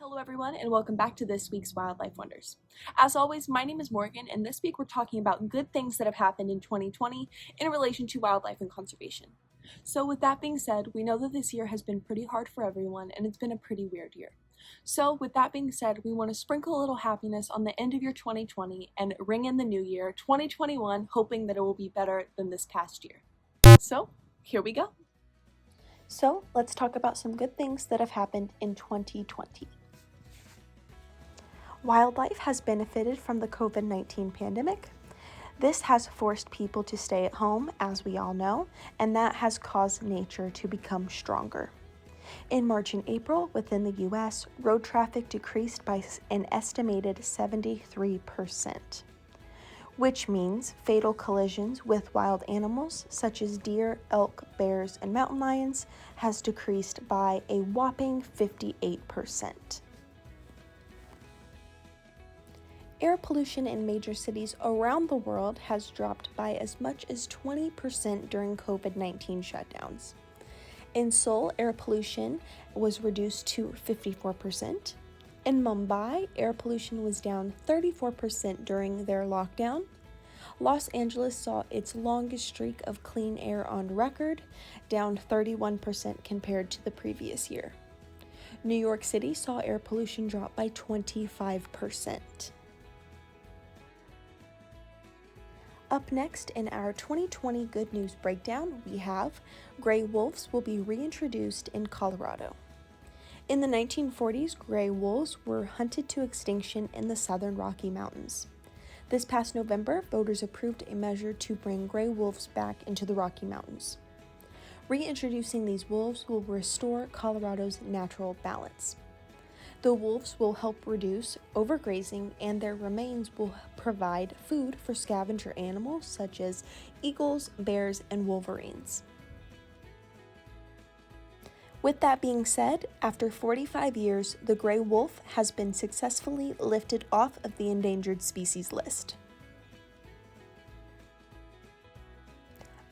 Hello everyone and welcome back to this week's Wildlife Wonders. As always, my name is Morgan and this week we're talking about good things that have happened in 2020 in relation to wildlife and conservation. So with that being said, we know that this year has been pretty hard for everyone and it's been a pretty weird year. So with that being said, we want to sprinkle a little happiness on the end of year 2020 and ring in the new year, 2021, hoping that it will be better than this past year. So here we go. So let's talk about some good things that have happened in 2020. Wildlife has benefited from the COVID-19 pandemic. This has forced people to stay at home, as we all know, and that has caused nature to become stronger. In March and April, within the U.S., road traffic decreased by an estimated 73%, which means fatal collisions with wild animals such as deer, elk, bears, and mountain lions has decreased by a whopping 58%. Air pollution in major cities around the world has dropped by as much as 20% during COVID-19 shutdowns. In Seoul, air pollution was reduced to 54%. In Mumbai, air pollution was down 34% during their lockdown. Los Angeles saw its longest streak of clean air on record, down 31% compared to the previous year. New York City saw air pollution drop by 25%. Up next in our 2020 Good News Breakdown, we have gray wolves will be reintroduced in Colorado. In the 1940s, gray wolves were hunted to extinction in the southern Rocky Mountains. This past November, voters approved a measure to bring gray wolves back into the Rocky Mountains. Reintroducing these wolves will restore Colorado's natural balance. The wolves will help reduce overgrazing, and their remains will provide food for scavenger animals such as eagles, bears, and wolverines. With that being said, after 45 years, the gray wolf has been successfully lifted off of the endangered species list.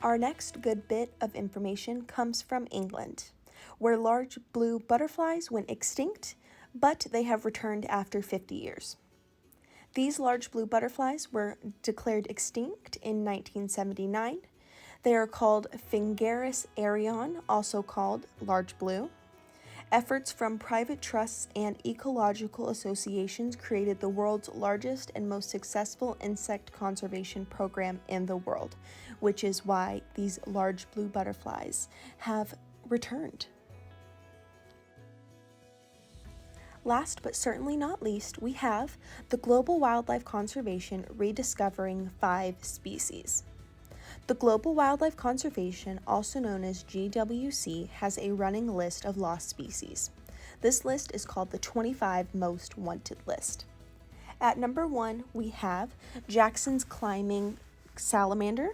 Our next good bit of information comes from England, where large blue butterflies went extinct, but they have returned after 50 years. These large blue butterflies were declared extinct in 1979. They are called Fingarus arion, also called large blue. Efforts from private trusts and ecological associations created the world's largest and most successful insect conservation program in the world, which is why these large blue butterflies have returned. Last but certainly not least, we have the Global Wildlife Conservation rediscovering 5 species. The Global Wildlife Conservation, also known as GWC, has a running list of lost species. This list is called the 25 Most Wanted list. At number 1, we have Jackson's climbing salamander,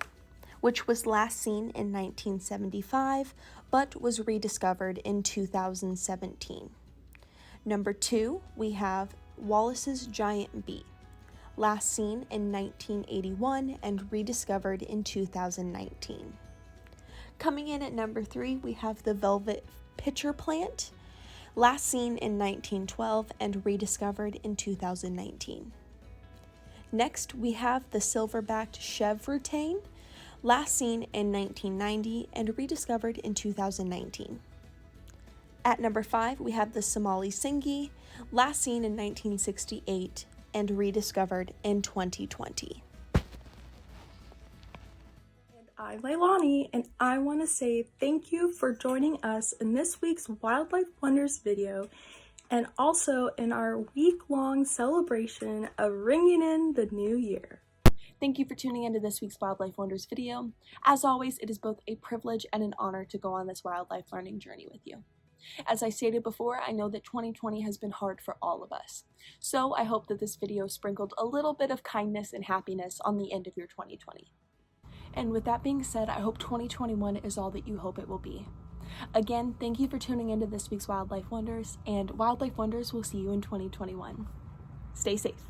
which was last seen in 1975, but was rediscovered in 2017. Number 2, we have Wallace's giant bee, last seen in 1981 and rediscovered in 2019. Coming in at number 3, we have the velvet pitcher plant, last seen in 1912 and rediscovered in 2019. Next, we have the silver-backed chevrotain, last seen in 1990 and rediscovered in 2019. At number 5, we have the Somali Singhi, last seen in 1968 and rediscovered in 2020. And I'm Leilani, and I want to say thank you for joining us in this week's Wildlife Wonders video, and also in our week-long celebration of ringing in the new year. Thank you for tuning into this week's Wildlife Wonders video. As always, it is both a privilege and an honor to go on this wildlife learning journey with you. As I stated before, I know that 2020 has been hard for all of us. So I hope that this video sprinkled a little bit of kindness and happiness on the end of your 2020. And with that being said, I hope 2021 is all that you hope it will be. Again, thank you for tuning into this week's Wildlife Wonders, and Wildlife Wonders will see you in 2021. Stay safe.